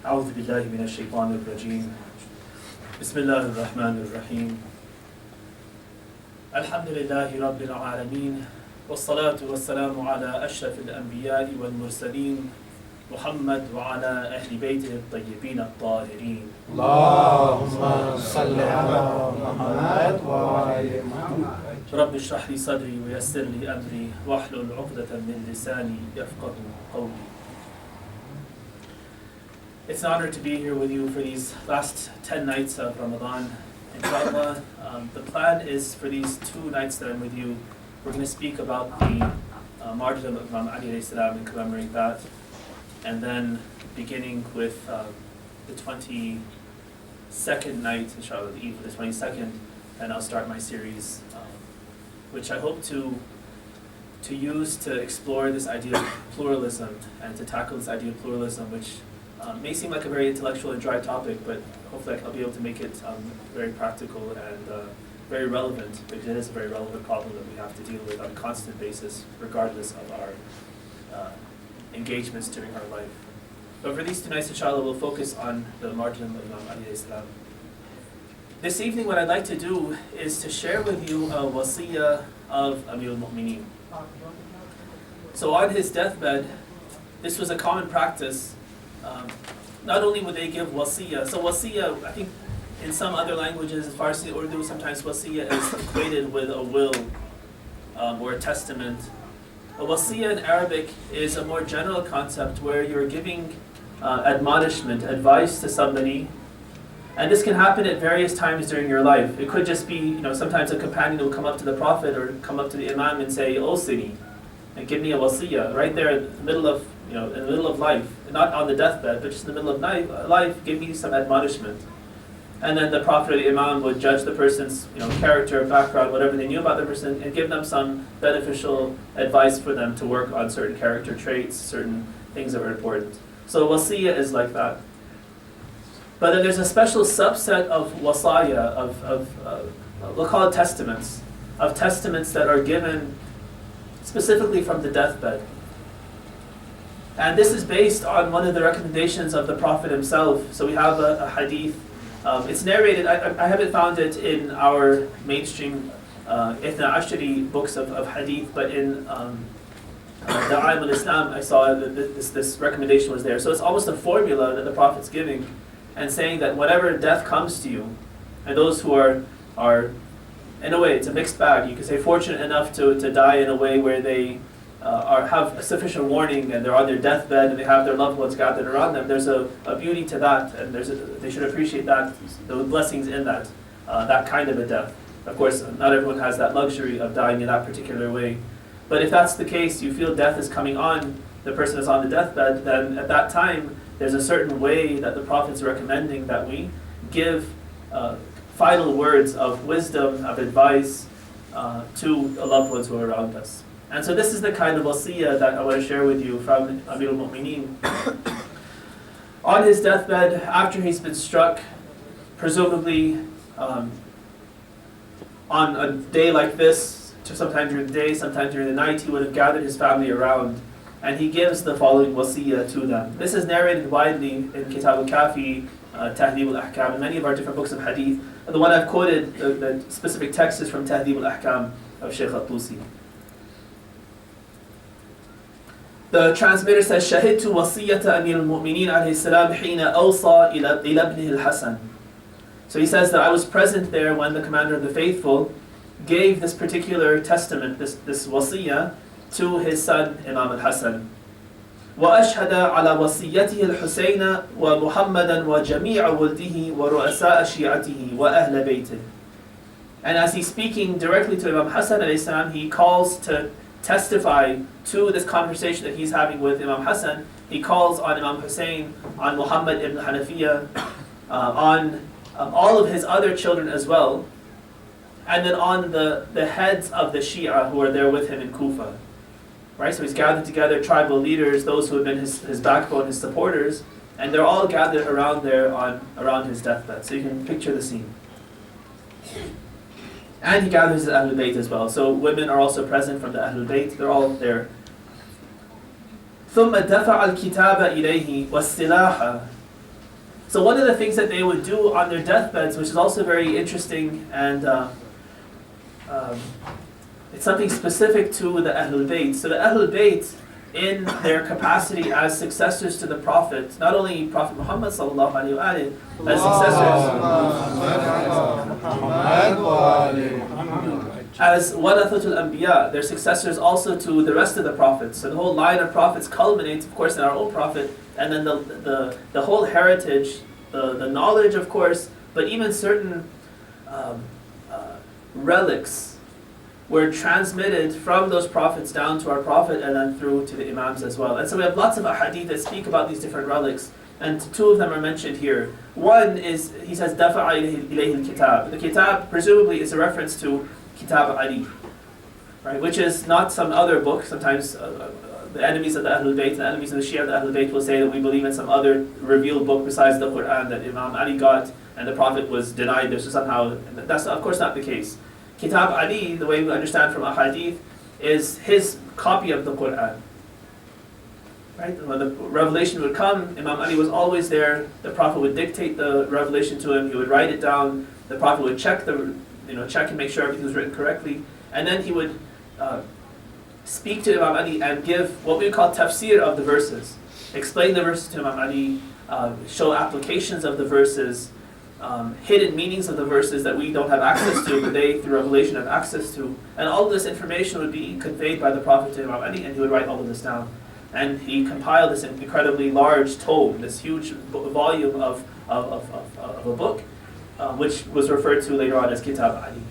أعوذ بالله من الشيطان الرجيم بسم الله الرحمن الرحيم الحمد لله رب العالمين والصلاة والسلام على أشرف الأنبياء والمرسلين محمد وعلى أهل بيته الطيبين الطاهرين اللهم صل على محمد وعلى محمد رب اشرح لي صدري ويسر لي أمري واحلل عقدة من لساني يفقه قولي. It's an honor to be here with you for these last 10 nights of Ramadan. Inshallah, the plan is for these 2 nights that I'm with you, we're going to speak about the martyrdom of Imam Ali and commemorate that. And then beginning with the 22nd night, inshallah, the eve of the 22nd, and I'll start my series, which I hope to use to explore this idea of pluralism and to tackle this idea of pluralism, which may seem like a very intellectual and dry topic, but hopefully I'll be able to make it very practical and very relevant, because it is a very relevant problem that we have to deal with on a constant basis, regardless of our engagements during our life. But for these 2 nights, inshallah, we'll focus on the martyrdom of Imam Ali salam. This evening, what I'd like to do is to share with you a wasiyah of Amir al-Mu'mineen. So on his deathbed, this was a common practice. Not only would they give wasiyah, so wasiyah, I think in some other languages, as Farsi, Urdu, sometimes wasiyah is equated with a will or a testament. A wasiyah in Arabic is a more general concept where you're giving admonishment, advice to somebody, and this can happen at various times during your life. It could just be, sometimes a companion will come up to the Prophet or come up to the Imam and say, "Awsini," and give me a wasiyah right there in the middle of, in the middle of life, not on the deathbed, but just in the middle of life, give me some admonishment. And then the Prophet or the Imam would judge the person's character, background, whatever they knew about the person, and give them some beneficial advice for them to work on certain character traits, certain things that were important. So wasiyah is like that. But then there's a special subset of wasaya, we'll call it testaments, of testaments that are given specifically from the deathbed. And this is based on one of the recommendations of the Prophet himself. So we have a hadith. It's narrated, I haven't found it in our mainstream Ithna Ashari books of hadith, but in Da'aim al-Islam I saw that this recommendation was there. So it's almost a formula that the Prophet's giving and saying that whatever death comes to you, and those who are in a way, it's a mixed bag. You could say fortunate enough to die in a way where they have a sufficient warning and they're on their deathbed and they have their loved ones gathered around them. There's a beauty to that, and they should appreciate that, the blessings in that kind of a death. Of course, not everyone has that luxury of dying in that particular way. But if that's the case, you feel death is coming on, the person is on the deathbed, then at that time, there's a certain way that the Prophet's recommending that we give final words of wisdom, of advice to the loved ones who are around us. And so this is the kind of wasiyah that I want to share with you from Amir al-Mu'mineen. On his deathbed, after he's been struck, presumably on a day like this, sometime during the day, sometime during the night, he would have gathered his family around, and he gives the following wasiyah to them. This is narrated widely in Kitab al-Kafi, Tahdhib al-Ahkam, and many of our different books of hadith. And the one I've quoted, the specific text is from Tahdhib al-Ahkam of Shaykh al-Tusi. The transmitter says, "Shahidtu wasiyata Amir al-Mu'mineen alayhi salam hina awsa ila ibnihi al-Hasan." So he says that I was present there when the Commander of the Faithful gave this particular testament, this wasiyah, to his son Imam al-Hasan. وأشهد على وصيته الحسين ومحمدا وجميع ولده ورؤساء شيعته وأهل بيته. And as he's speaking directly to Imam Hassan alayhi salam, he calls to testify to this conversation that he's having with Imam Hassan. He calls on Imam Hussein, on Muhammad ibn Hanafiya, on all of his other children as well, and then on the heads of the Shia who are there with him in Kufa. Right, so he's gathered together tribal leaders, those who have been his backbone, his supporters, and they're all gathered around there around his deathbed. So you can picture the scene. And he gathers the Ahlul Bayt as well. So women are also present from the Ahlul Bayt. They're all there. ثم دفع الكتاب إليه والسلاح So one of the things that they would do on their deathbeds, which is also very interesting, and it's something specific to the Ahlul Bayt. So the Ahlul Bayt, in their capacity as successors to the Prophet, not only Prophet Muhammad sallallahu alaihi wasallam, as successors, as warathatul anbiya, their successors also to the rest of the prophets. So the whole line of prophets culminates, of course, in our own prophet, and then the whole heritage, the knowledge, of course, but even certain relics were transmitted from those prophets down to our prophet and then through to the imams as well. And so we have lots of ahadith that speak about these different relics, and two of them are mentioned here. One is, he says, dafa'a ilayhi al-kitab. The kitab presumably is a reference to Kitab Ali, right, which is not some other book. Sometimes the enemies of the Ahlul Bayt, the enemies of the Shia of the Ahlul Bayt will say that we believe in some other revealed book besides the Quran that Imam Ali got and the Prophet was denied this, so somehow, that's of course not the case. Kitab Ali, the way we understand from ahadith, is his copy of the Quran. Right? When the revelation would come, Imam Ali was always there. The Prophet would dictate the revelation to him. He would write it down. The Prophet would check and make sure everything was written correctly, and then he would speak to Imam Ali and give what we would call tafsir of the verses, explain the verses to Imam Ali, show applications of the verses, hidden meanings of the verses that we don't have access to, but they, through revelation, have access to. And all of this information would be conveyed by the Prophet to Imam Ali, and he would write all of this down. And he compiled this incredibly large tome, this huge volume of a book, which was referred to later on as Kitab Ali.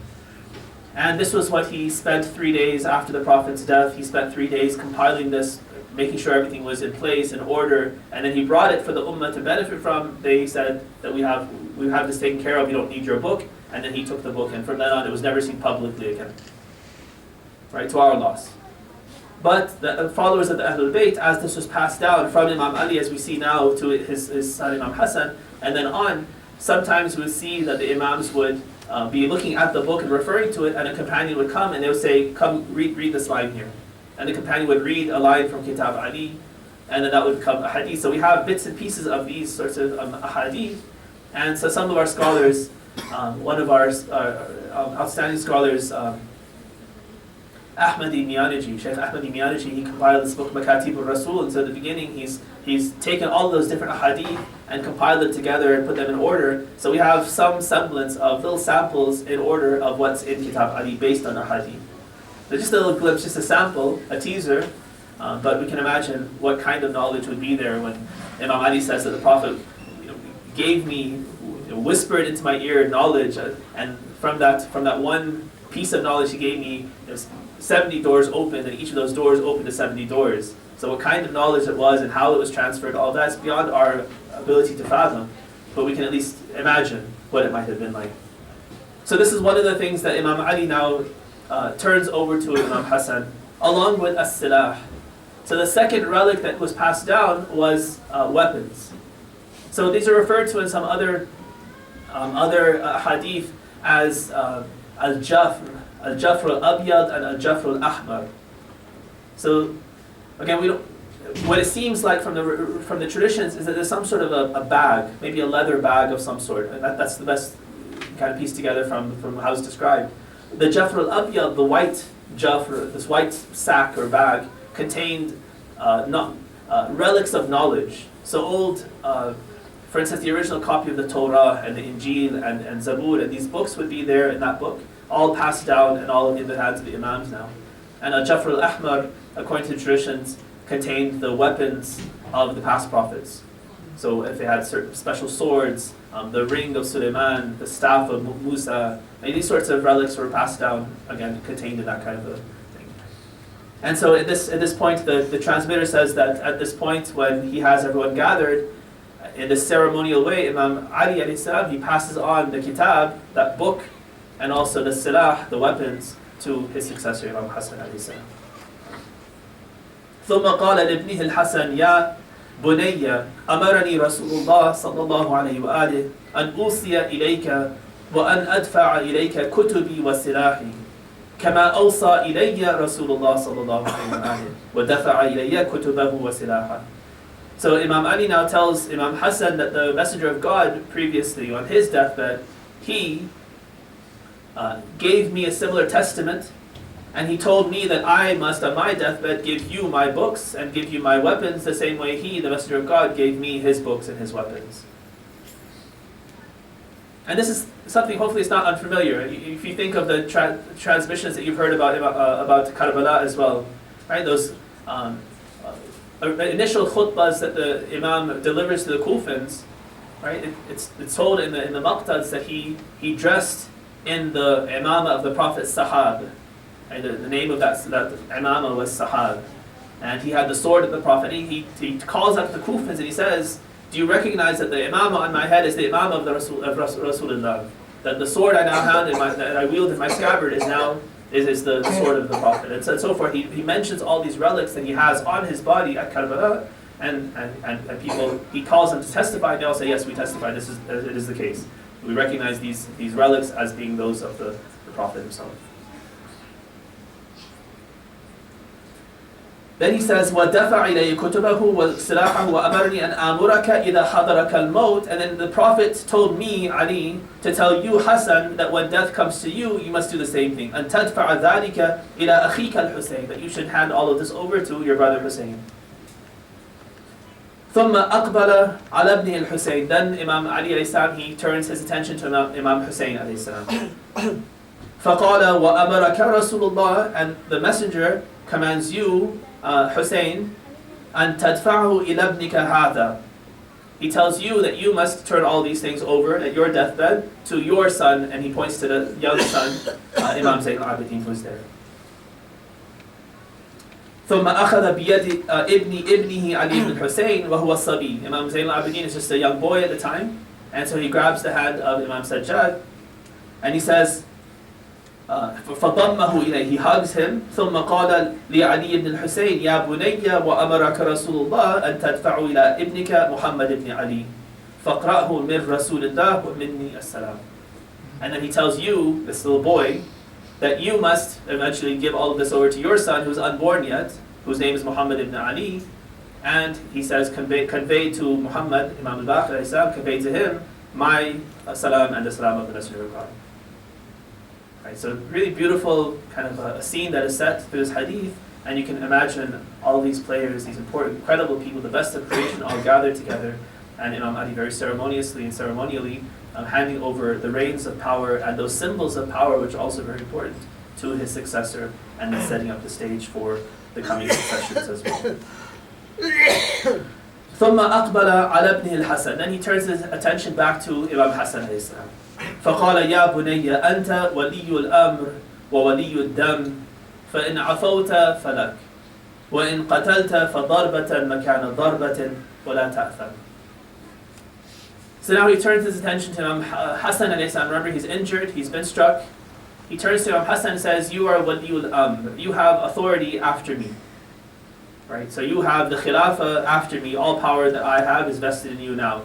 And this was what he spent 3 days after the Prophet's death. He spent 3 days compiling this, making sure everything was in place, in order, and then he brought it for the Ummah to benefit from. They said that we have this taken care of, you don't need your book, and then he took the book, and from then on it was never seen publicly again. Right, to our loss. But the followers of the Ahlul Bayt, as this was passed down from Imam Ali, as we see now, to his son Imam Hassan, and then on, sometimes we would see that the Imams would be looking at the book and referring to it, and a companion would come and they would say, come read this line here. And the companion would read a line from Kitab Ali, and then that would become a hadith. So we have bits and pieces of these sorts of ahadith. And so some of our scholars, one of our outstanding scholars, Ahmadi Miyaniji, Shaykh Ahmadi Miyaniji, he compiled this book, Makatib al-Rasul, and so at the beginning he's taken all those different ahadith and compiled it together and put them in order. So we have some semblance of little samples in order of what's in Kitab Ali based on ahadith. So just a little glimpse, just a sample, a teaser, but we can imagine what kind of knowledge would be there when Imam Ali says that the Prophet gave me, whispered into my ear knowledge, and from that one piece of knowledge he gave me, 70 doors opened, and each of those doors opened to 70 doors. So what kind of knowledge it was and how it was transferred, all that's beyond our ability to fathom, but we can at least imagine what it might have been like. So this is one of the things that Imam Ali now turns over to Imam Hassan, along with as-silah. So the second relic that was passed down was weapons. So these are referred to in some other hadith as al-jafr al-abyad and al-jafr al-ahmar. So again, what it seems like from the traditions is that there's some sort of a bag, maybe a leather bag of some sort, and that's the best kind of piece together from how it's described. The jafr al-abyad, the white jafr, this white sack or bag, contained relics of knowledge. So old, for instance, the original copy of the Torah and the Injil and Zabur, and these books would be there in that book, all passed down and all in the hands of the Imams now. And al-Jafr al-Ahmar, according to the traditions, contained the weapons of the past prophets. So if they had certain special swords, the ring of Suleiman, the staff of Musa, and these sorts of relics were passed down, again, contained in that kind of a thing. And so at this point, the transmitter says that at this point, when he has everyone gathered, in this ceremonial way, Imam Ali alayhi salam, he passes on the kitab, that book, and also the silah, the weapons, to his successor, Imam Hassan alayhi salam. ثم قال لابنه الحسن يا بني أمرني رسول الله صلى الله عليه وآله أن أوصي إليك وأن أدفع إليك كتبي وسلاحي كما أوصى إلي رسول الله صلى الله عليه وآله ودفع إلي كتبه وسلاحه. So Imam Ali now tells Imam Hassan that the Messenger of God previously on his deathbed, he gave me a similar testament, and he told me that I must on my deathbed give you my books and give you my weapons the same way he, the Messenger of God, gave me his books and his weapons. And this is something hopefully it's not unfamiliar. If you think of the transmissions that you've heard about Karbala as well, right? Those initial khutbahs that the Imam delivers to the Kufans, right? It's told in the maqtads that he dressed in the imama of the Prophet Sahab. Right? The name of that imama was Sahab, and he had the sword of the Prophet. He calls out to the Kufans and he says, "Do you recognize that the imama on my head is the imama of Rasulullah? That the sword I now have that I wield in my scabbard is the sword of the Prophet," and so forth. He mentions all these relics that he has on his body at Karbala, and people, he calls them to testify, and they all say, "Yes, we testify, it is the case. We recognize these relics as being those of the Prophet himself." Then he says, وَدَفَعَ إِلَيَّ كُتُبَهُ وَسِلَاحَهُ وَأَمَرْنِي أَنْ آمُرَكَ إِذَا حَضَرَكَ الْمَوْتِ. And then the Prophet told me, Ali, to tell you, Hassan, that when death comes to you, you must do the same thing. أَنْ تَدْفَعَ ذَلِكَ إِلَى أَخِيكَ الْحُسَيْنِ. That you should hand all of this over to your brother Hussein. ثُمَّ أَقْبَلَ عَلَى ابْنِهِ الْحُسَيْنِ. Then Imam Ali alayhi salam, he turns his attention to Imam Hussein alayhi salam. فَقَالَ وَأَمَرَكَ رَسُولُ اللَّهِ. And the messenger commands you, Hussein, أن تدفعه إلى ابنك هذا. He tells you that you must turn all these things over at your deathbed to your son, and he points to the young son, Imam Zayn al-Abidin, who is there. ثم أخذ بيد ابنه علي بن الحسين وهو الصبي. Imam Zayn al-Abidin is just a young boy at the time, and so he grabs the hand of Imam Sajjad, and he says, فضمه إليه, he hugs him. ثم قال لعلي بن الحسين يا بني وأمرك رسول الله أن تدفع إلى ابنك محمد بن علي فاقرأه من رسول الله ومني السلام. And then he tells you, this little boy, that you must eventually give all of this over to your son who's unborn yet, whose name is Muhammad ibn Ali, and he says convey to Muhammad, Imam al-Baqir, convey to him my salam and the salam of the Messenger of God. Right, so really beautiful kind of a scene that is set through this hadith, and you can imagine all these players, these important, incredible people, the best of creation, all gathered together, and Imam Ali very ceremoniously and ceremonially handing over the reins of power and those symbols of power, which are also very important, to his successor, and then setting up the stage for the coming successions as well. ثم أقبل على ابنه الحسن. Then he turns his attention back to Imam Hassan alayhi salam. فقال يا بني أنت ولي الأمر وولي الدم فإن عفوت فلك وإن قتلت فضربة مكان ضربة ولا تأثم. So now he turns his attention to Imam Hassan alayhi salam. Remember, he's injured, he's been struck. He turns to Imam Hassan and says, you are waliul amr, you have authority after me. Right? So you have the khilafah after me, all power that I have is vested in you now.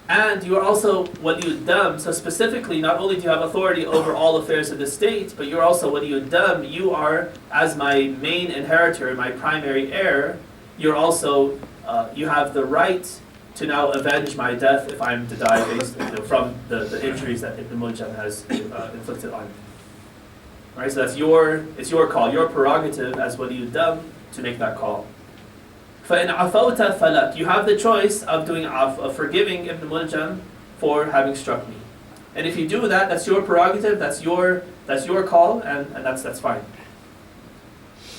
And you are also waliul dam, so specifically, not only do you have authority over all affairs of the state, but you're also waliul dam, you are, as my main inheritor, my primary heir, you're also, you have the right to now avenge my death if I'm to die based from the injuries that Ibn Muljam has inflicted on me. Right, so it's your call, your prerogative as waliul dam to make that call. فَإِنْ عَفَوْتَ فَلَكْ. You have the choice of doing of forgiving Ibn Muljam for having struck me. And if you do that, that's your prerogative, that's your call, and that's fine.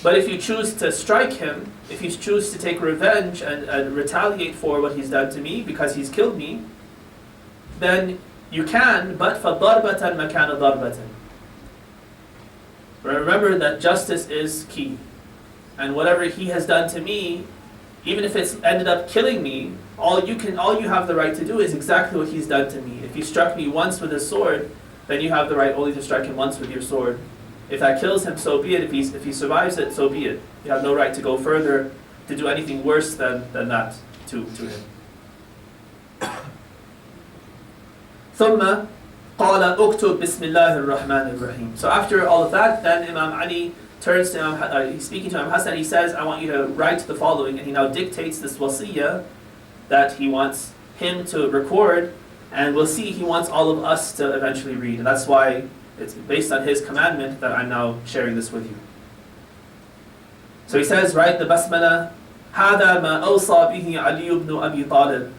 But if you choose to strike him, if you choose to take revenge and retaliate for what he's done to me because he's killed me, then you can, but فَضَرْبَةً مَكَانَ ضَرْبَةً. Remember that justice is key. And whatever he has done to me, even if it's ended up killing me, all you have the right to do is exactly what he's done to me. If he struck me once with his sword, then you have the right only to strike him once with your sword. If that kills him, so be it. If he survives it, so be it. You have no right to go further, to do anything worse than that to him. ثم قال اكتب بسم الله الرحمن الرحيم. So after all of that, then Imam Ali turns to he's speaking to Imam Hassan, he says, I want you to write the following, and he now dictates this wasiyah that he wants him to record, and we'll see he wants all of us to eventually read, and that's why it's based on his commandment that I'm now sharing this with you. So he says, write the basmala, هذا ما أوصى به علي بن أبي طالب.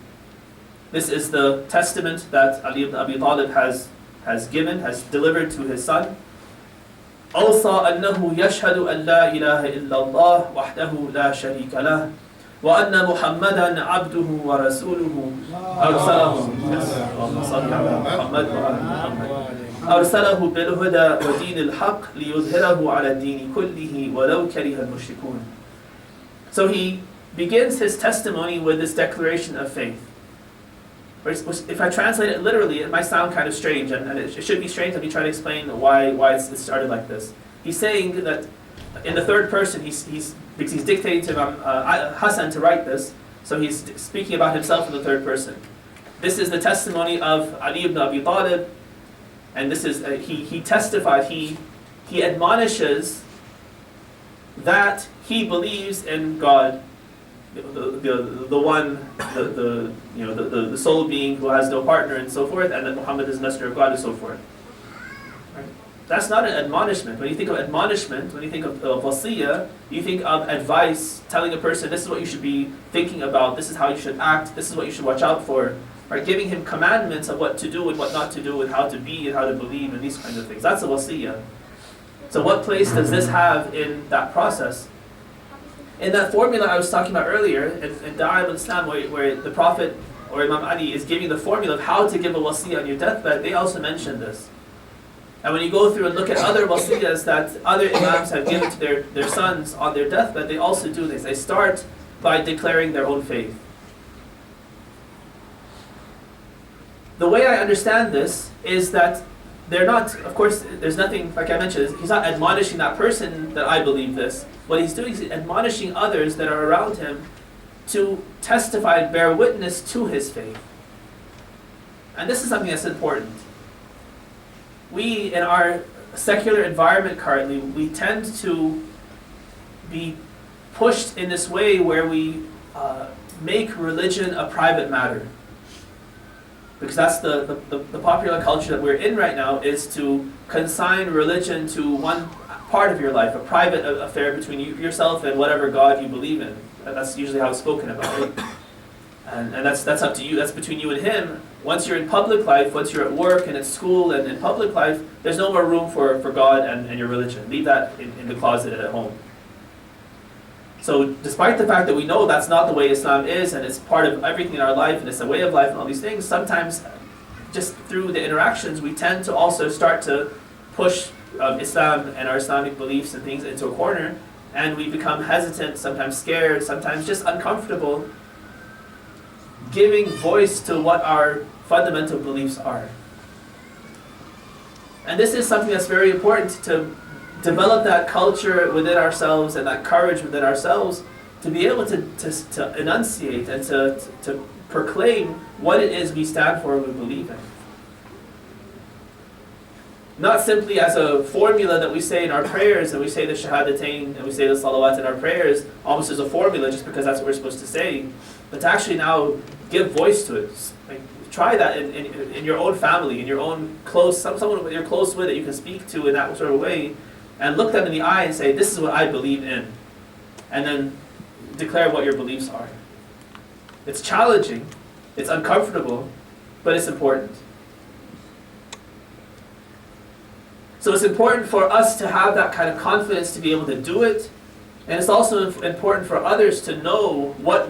This is the testament that Ali ibn Abi Talib has delivered to his son. أوصى أنه يشهد أن لا إله إلا الله وحده لا شريك له وأن محمدا عبده ورسوله أرسله أرسله بالهدى ودين الحق ليظهره على الدين كله ولو كره المشركون. So he begins his testimony with this declaration of faith. If I translate it literally, it might sound kind of strange, and it should be strange. Let me try to explain why it started like this. He's saying that in the third person, because he's dictating to Hassan to write this, so he's speaking about himself in the third person. This is the testimony of Ali ibn Abi Talib, and this is he testified, he admonishes that he believes in God, the one, the sole being who has no partner and so forth, and that Muhammad is the messenger of God and so forth. Right? That's not an admonishment. When you think of admonishment, when you think of wasiyah, you think of advice, telling a person this is what you should be thinking about, this is how you should act, this is what you should watch out for. Right? Giving him commandments of what to do and what not to do, and how to be and how to believe and these kinds of things. That's a wasiyah. So what place does this have in that process? In that formula I was talking about earlier, in Da'ah al-Islam, where the Prophet or Imam Ali is giving the formula of how to give a wasiyah on your deathbed, they also mention this. And when you go through and look at other wasiyahs that other imams have given to their sons on their deathbed, they also do this. They start by declaring their own faith. The way I understand this is that they're not, of course, there's nothing, like I mentioned, he's not admonishing that person that I believe this. What he's doing is admonishing others that are around him to testify and bear witness to his faith. And this is something that's important. We, in our secular environment currently, we tend to be pushed in this way where we make religion a private matter. Because that's the popular culture that we're in right now, is to consign religion to one part of your life, a private affair between yourself and whatever God you believe in. And that's usually how it's spoken about, right? And that's up to you, that's between you and him. Once you're in public life, once you're at work and at school and in public life, there's no more room for God and your religion. Leave that in the closet at home. So despite the fact that we know that's not the way Islam is, and it's part of everything in our life, and it's a way of life and all these things, sometimes just through the interactions we tend to also start to push Islam and our Islamic beliefs and things into a corner, and we become hesitant, sometimes scared, sometimes just uncomfortable giving voice to what our fundamental beliefs are. And this is something that's very important to develop, that culture within ourselves and that courage within ourselves to be able to enunciate and to proclaim what it is we stand for and we believe in. Not simply as a formula that we say in our prayers, and we say the shahadatain and we say the salawat in our prayers almost as a formula just because that's what we're supposed to say, but to actually now give voice to it. Like, try that in your own family, in your own close, someone you're close with that you can speak to in that sort of way, and look them in the eye and say, this is what I believe in, and then declare what your beliefs are. It's challenging, it's uncomfortable, but it's important. So it's important for us to have that kind of confidence to be able to do it, and it's also important for others to know what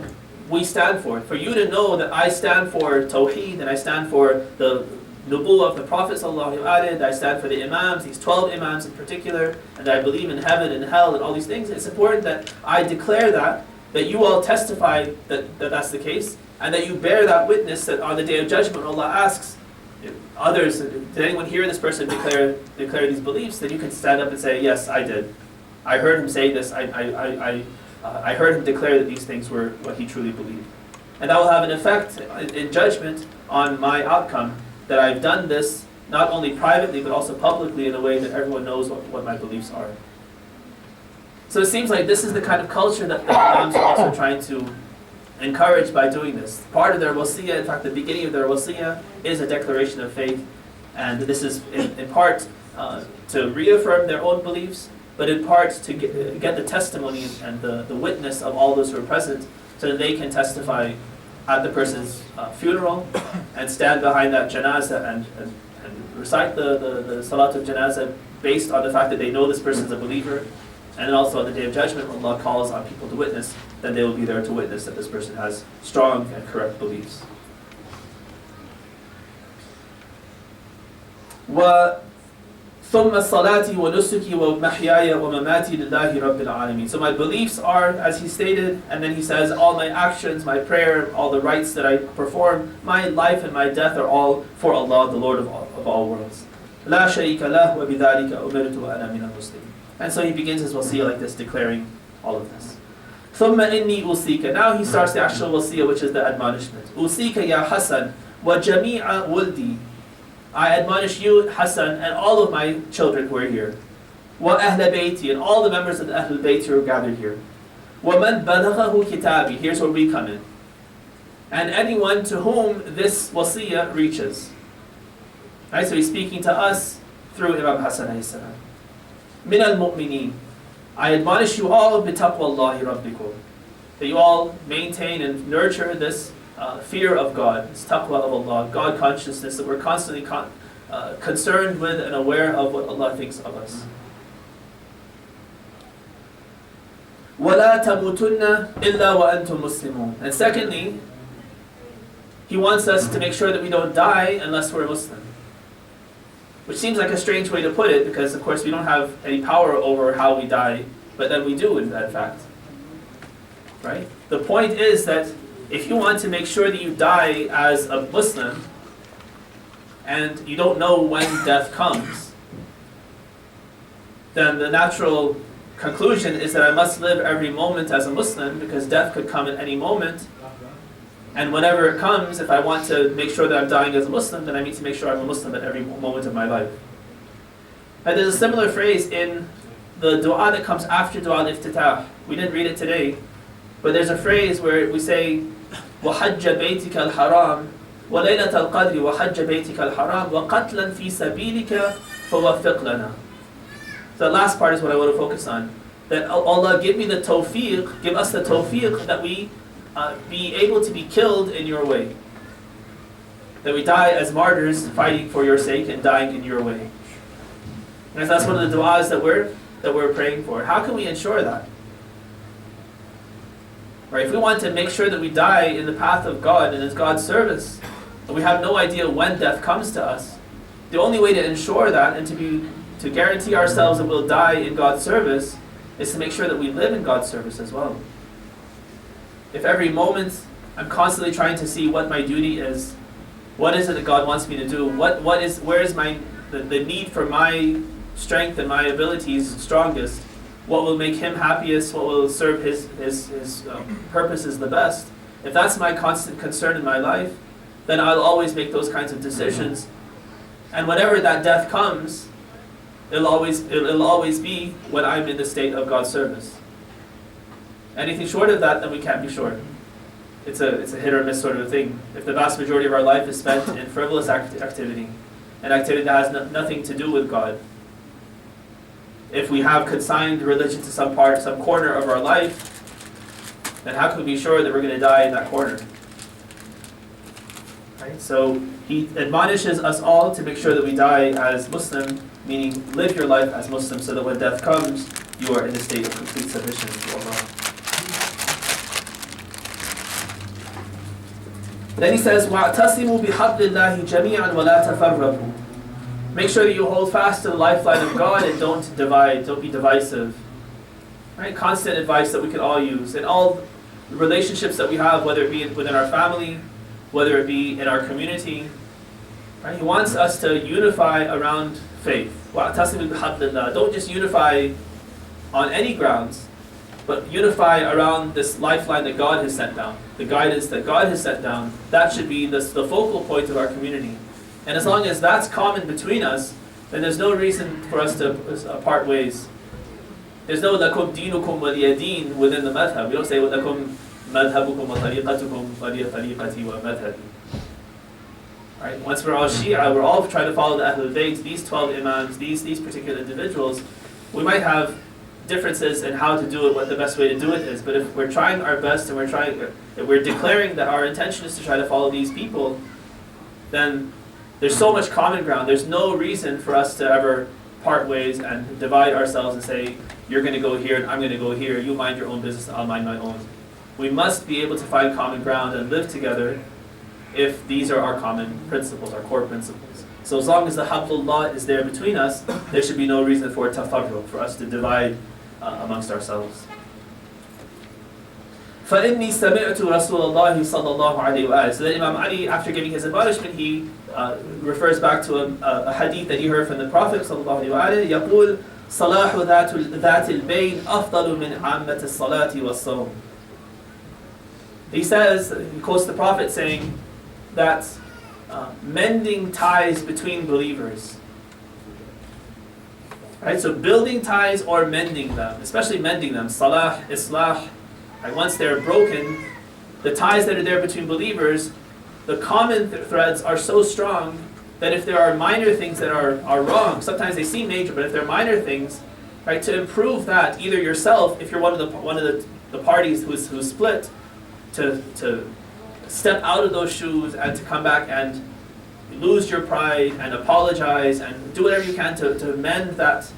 we stand for you to know that I stand for Tawheed, and I stand for the Nubuwwah of the Prophet ﷺ, I stand for the Imams, these 12 Imams in particular, and I believe in heaven and hell and all these things. It's important that I declare that you all testify that that's the case, and that you bear that witness that on the Day of Judgment Allah asks others, did anyone hear this person declare these beliefs? Then you can stand up and say, yes, I did. I heard him say this, I heard him declare that these things were what he truly believed. And that will have an effect in judgment on my outcome, that I've done this not only privately but also publicly in a way that everyone knows what my beliefs are. So it seems like this is the kind of culture that the Imams are also trying to encourage by doing this. Part of their wasiyah, in fact the beginning of their wasiyah, is a declaration of faith. And this is in part to reaffirm their own beliefs, but in part to get the testimony and the witness of all those who are present, so that they can testify at the person's funeral and stand behind that janazah and recite the salat of janazah based on the fact that they know this person is a believer. And then also on the Day of Judgment, when Allah calls on people to witness, then they will be there to witness that this person has strong and correct beliefs. ثُمَّ الصَّلَاةِ وَنُسُكِي وَمَحْيَايَ وَمَمَاتِي لِلَّهِ رَبِّ الْعَالَمِينَ. So my beliefs are, as he stated, and then he says, all my actions, my prayer, all the rites that I perform, my life and my death are all for Allah, the Lord of all worlds. لَا شَرِيكَ لَهُ وَبِذَلِكَ أُمِرْتُ وَأَنَا مِنَ الْمُسْلِمِينَ. And so he begins his wasiyah like this, declaring all of this. ثُمَّ إِنِّي أُوصِيكَ. Now he starts the actual wasiyah, which is the admonishment. أُوصِيكَ يَا حَسَنْ وَجَمِيعَ وُلْدِي. I admonish you, Hassan, and all of my children who are here. وَأَهْلَ بَيْتِي, and all the members of the Ahl Bayt who are gathered here. وَمَنْ بَلَغَهُ كِتَابِي. Here's where we come in. And anyone to whom this wasiyah reaches. Right, so he's speaking to us through Imam Hassan alayhi salam. مِنَ الْمُؤْمِنِينَ. I admonish you all بِتَقْوَى اللَّهِ رَبِّكُمْ. That you all maintain and nurture this fear of God, this taqwa of Allah, God consciousness, that we're constantly concerned with and aware of what Allah thinks of us. وَلَا تَمُوتُنَّ إِلَّا وَأَنْتُمْ مُسْلِمُونَ. And secondly, he wants us to make sure that we don't die unless we're a Muslim. Which seems like a strange way to put it, because of course we don't have any power over how we die, but then we do in fact. Right? The point is that if you want to make sure that you die as a Muslim, and you don't know when death comes, then the natural conclusion is that I must live every moment as a Muslim, because death could come at any moment. And whenever it comes, if I want to make sure that I'm dying as a Muslim, then I need to make sure I'm a Muslim at every moment of my life. And there's a similar phrase in the dua that comes after dua al-iftitah. We didn't read it today, but there's a phrase where we say, وَحَجَّ بَيْتِكَ الْحَرَامِ وَلَيْلَةَ الْقَدْرِ وَحَجَّ بَيْتِكَ الْحَرَامِ وَقَتْلًا فِي سَبِيلِكَ فَوَفِّقْ لَنَا. So the last part is what I want to focus on. That Allah give me the tawfiq, give us the tawfiq that we be able to be killed in your way. That we die as martyrs, fighting for your sake and dying in your way. And that's one of the du'as that we're praying for. How can we ensure that? Right? If we want to make sure that we die in the path of God and in God's service, and we have no idea when death comes to us, the only way to ensure that and to guarantee ourselves that we'll die in God's service is to make sure that we live in God's service as well. If every moment I'm constantly trying to see what my duty is, what is it that God wants me to do, where is the need for my strength and my abilities strongest, what will make Him happiest, what will serve His purposes the best. If that's my constant concern in my life, then I'll always make those kinds of decisions. And whenever that death comes, it'll always be when I'm in the state of God's service. Anything short of that, then we can't be sure. It's a hit or miss sort of a thing. If the vast majority of our life is spent in frivolous activity, an activity that has nothing to do with God, if we have consigned religion to some corner of our life, then how can we be sure that we're going to die in that corner? Right? So he admonishes us all to make sure that we die as Muslim, meaning live your life as Muslim, so that when death comes, you are in a state of complete submission to Allah. Then he says, وَاعْتَصِمُوا بِحَبْلِ اللَّهِ جَمِيعًا وَلَا تَفَرَّقُوا. Make sure that you hold fast to the lifeline of God and don't divide, don't be divisive. Right? Constant advice that we can all use. In all the relationships that we have, whether it be within our family, whether it be in our community. Right? He wants us to unify around faith. وَاعْتَصِمُوا بِحَبْلِ اللَّهِ. Don't just unify on any grounds, but unify around this lifeline that God has sent down, the guidance that God has sent down. That should be the focal point of our community. And as long as that's common between us, then there's no reason for us to part ways. There's no lakum dinukum waliyadin within the madhab. We don't say lakum madhabukum wa tariqatukum waliya tariqati wa madhabi. Right? Once we're all Shia, we're all trying to follow the Ahlul Bayt, these 12 imams, these particular individuals. We might have differences in how to do it, what the best way to do it is, but if we're trying our best and we're declaring that our intention is to try to follow these people, then there's so much common ground. There's no reason for us to ever part ways and divide ourselves and say, you're going to go here and I'm going to go here, you mind your own business, I'll mind my own. We must be able to find common ground and live together if these are our common principles, our core principles. So as long as the hablullah is there between us, there should be no reason for tafarruq, for us to divide amongst ourselves. فَإِنِّي سَمِعْتُ رَسُولَ اللَّهِ صَلَّى اللَّهُ عَلَيْهِ وَآلِهِ. So then Imam Ali, after giving his admonishment, he refers back to a hadith that he heard from the Prophet صلى الله عليه وآله, يقول صلاح ذات البين أفضل من عامة الصلاة والصوم. He says, he quotes the Prophet saying that mending ties between believers. Right, so building ties or mending them, especially mending them, salah, islah, right, once they're broken, the ties that are there between believers, the common threads are so strong that if there are minor things that are wrong, sometimes they seem major, but if they're minor things, right, to improve that, either yourself, if you're one of the parties who's split, to step out of those shoes and to come back and lose your pride and apologize and do whatever you can to mend that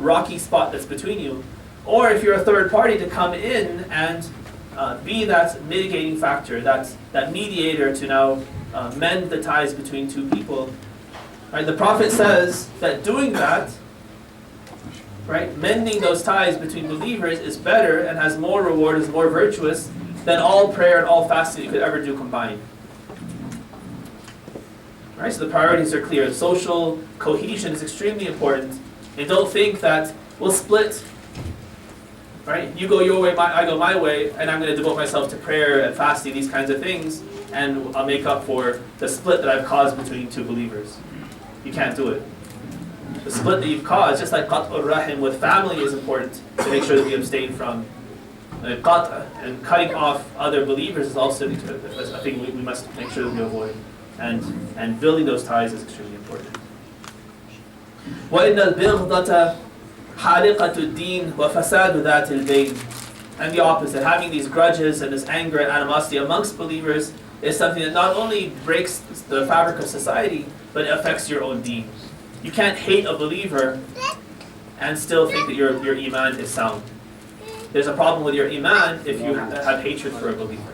rocky spot that's between you. Or if you're a third party, to come in and be that mitigating factor, that mediator to now mend the ties between two people. Right? The Prophet says that doing that, right, mending those ties between believers is better and has more reward, is more virtuous than all prayer and all fasting you could ever do combined. Right? So the priorities are clear. Social cohesion is extremely important. And don't think that we'll split. Right? You go your way, I go my way, and I'm going to devote myself to prayer and fasting, these kinds of things, and I'll make up for the split that I've caused between two believers. You can't do it. The split that you've caused, just like qat'ur rahim with family, is important to make sure that we abstain from. Qat' and cutting off other believers is also a thing we must make sure that we avoid. And building those ties is extremely important. وَإِنَّ الْبِغْضَةَ حَالِقَةُ الدِّينِ وَفَسَادُ ذَاتِ الْبَيْنِ. And the opposite, having these grudges and this anger and animosity amongst believers is something that not only breaks the fabric of society, but it affects your own deen. You can't hate a believer and still think that your iman is sound. There's a problem with your iman if you have hatred for a believer.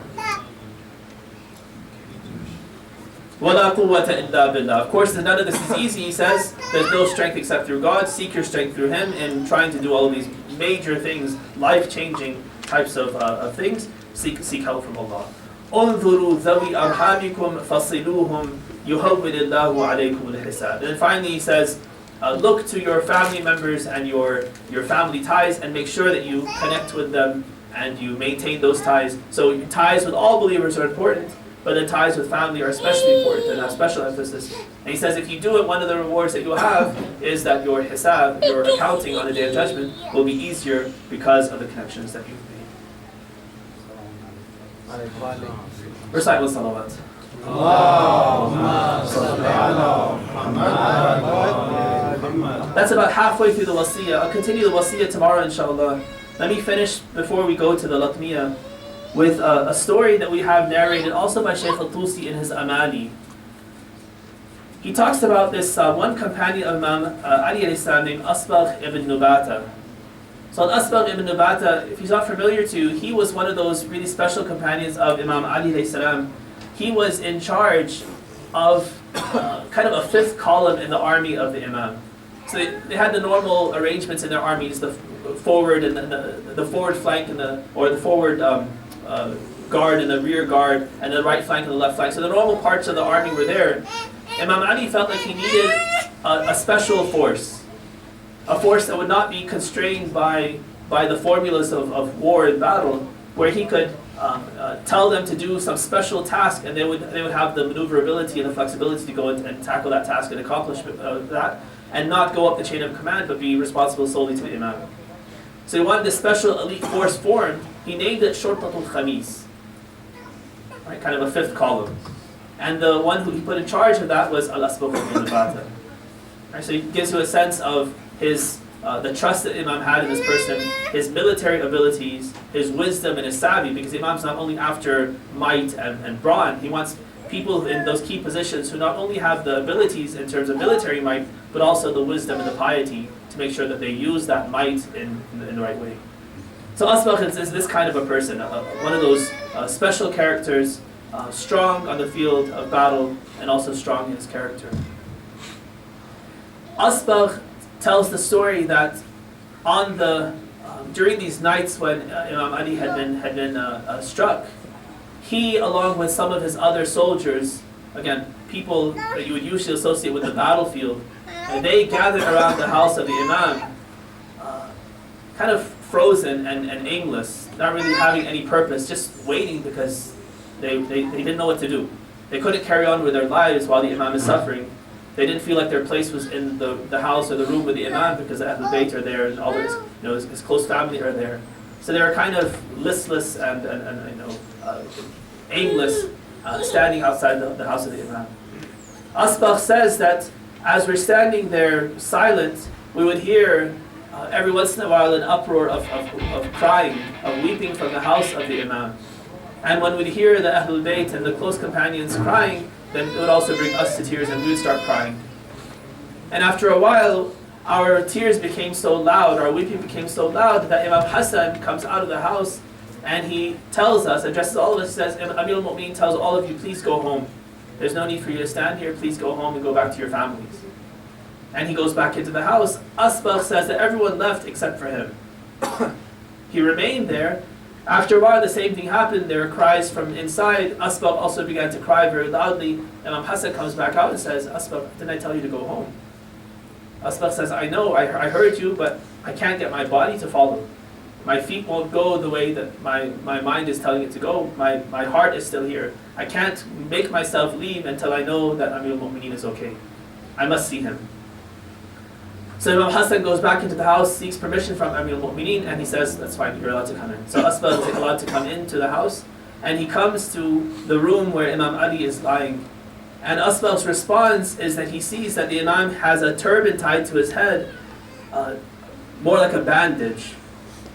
وَلَا قُوَّةَ إِلَّا بِاللَّهِ. Of course, none of this is easy. He says, there's no strength except through God. Seek your strength through Him in trying to do all of these major things, life-changing types of things. Seek help from Allah. أُنظُرُوا ذَوِي أَرْحَامِكُمْ فَصِلُوهُمْ يُهَوِّنِ اللَّهُ عَلَيْكُمُ الْحِسَابِ. And then finally he says, look to your family members and your family ties and make sure that you connect with them and you maintain those ties. So ties with all believers are important, but the ties with family are especially important and have special emphasis. And he says if you do it, one of the rewards that you'll have is that your hisab, your accounting on the Day of Judgment, will be easier because of the connections that you've made. Recite with salawat. That's about halfway through the wasiyah. I'll continue the wasiyah tomorrow, inshallah. Let me finish before we go to the latmiyah with a story that we have narrated also by Shaykh al-Tusi in his Amali. He talks about this one companion of Imam Ali alayhi salam named Asbagh ibn Nubata. So Asbagh ibn Nubata, if he's not familiar to you, he was one of those really special companions of Imam Ali alayhi salam. He was in charge of kind of a fifth column in the army of the Imam. So they had the normal arrangements in their armies, the forward and the forward flank and the forward guard and the rear guard and the right flank and the left flank. So the normal parts of the army were there. Imam Ali felt like he needed a special force, a force that would not be constrained by the formulas of war and battle, where he could tell them to do some special task and they would have the maneuverability and the flexibility to go and tackle that task and accomplish that, and not go up the chain of command but be responsible solely to the Imam. So he wanted a special elite force formed. He named it Shurtatul Khamis, right, kind of a fifth column. And the one who he put in charge of that was Al-Asbaq ibn Nabata. Right, so he gives you a sense of his the trust that Imam had in this person, his military abilities, his wisdom and his savvy, because Imam's not only after might and brawn, he wants people in those key positions who not only have the abilities in terms of military might, but also the wisdom and the piety to make sure that they use that might in the right way. So Asbaq is this kind of a person, one of those special characters, strong on the field of battle and also strong in his character. Asbaq tells the story that on the during these nights when Imam Ali had been struck, he, along with some of his other soldiers, again people that you would usually associate with the battlefield, they gathered around the house of the Imam, kind of frozen and aimless, not really having any purpose, just waiting because they didn't know what to do. They couldn't carry on with their lives while the Imam is suffering. They didn't feel like their place was in the house or the room with the Imam because the Ahlul Bayt are there and all his close family are there. So they were kind of listless and aimless, standing outside the house of the Imam. Asbaq says that as we're standing there silent, we would hear every once in a while an uproar of crying, of weeping from the house of the Imam. And when we'd hear the Ahlul Bayt and the close companions crying, then it would also bring us to tears and we would start crying. And after a while, our tears became so loud, our weeping became so loud that Imam Hassan comes out of the house and he tells us, addresses all of us, says, Amir al-Mu'mineen tells all of you, please go home. There's no need for you to stand here, please go home and go back to your families. And he goes back into the house. Asbaq says that everyone left except for him. He remained there. After a while, the same thing happened. There were cries from inside. Asbaq also began to cry very loudly. Imam Hassan comes back out and says, Asbaq, didn't I tell you to go home? Asbaq says, I know, I heard you, but I can't get my body to follow. My feet won't go the way that my mind is telling it to go. My heart is still here. I can't make myself leave until I know that Amir al-Mu'mineen is okay. I must see him. So Imam Hassan goes back into the house, seeks permission from Amir al-Mu'mineen, and he says, that's fine, you're allowed to come in. So Asbaq is allowed to come into the house, and he comes to the room where Imam Ali is lying. And Asbaq's response is that he sees that the Imam has a turban tied to his head, more like a bandage.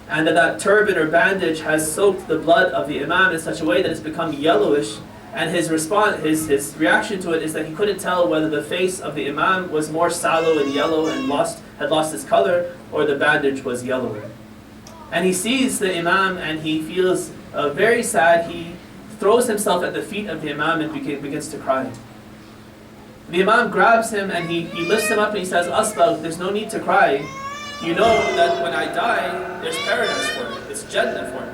And that turban or bandage has soaked the blood of the Imam in such a way that it's become yellowish. And his response, his reaction to it is that he couldn't tell whether the face of the Imam was more sallow and yellow and had lost its color, or the bandage was yellower. And he sees the Imam and he feels very sad. He throws himself at the feet of the Imam and begins to cry. The Imam grabs him and he lifts him up and he says, Asbaq, there's no need to cry. You know that when I die, there's paradise for me. It's Jannah for me.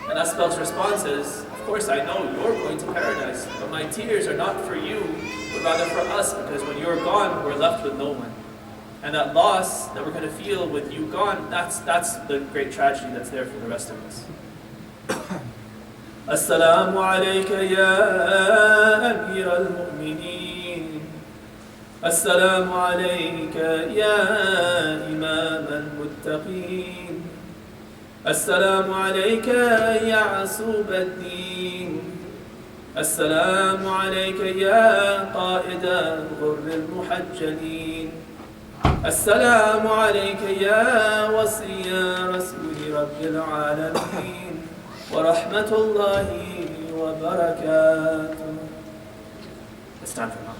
And Asbaq's response is, of course I know you're going to paradise, but my tears are not for you, but rather for us, because when you're gone, we're left with no one. And that loss that we're going to feel with you gone, that's the great tragedy that's there for the rest of us. Assalamu alayka ya Amir al-Mu'mineen. Assalamu alayka ya Imam al-Muttaqeen. السلام عليك يا عصوب الدين. السلام عليك يا قائد الغر المحجلين. السلام عليك يا وصي رسول رب العالمين ورحمة الله وبركاته. It's time for now.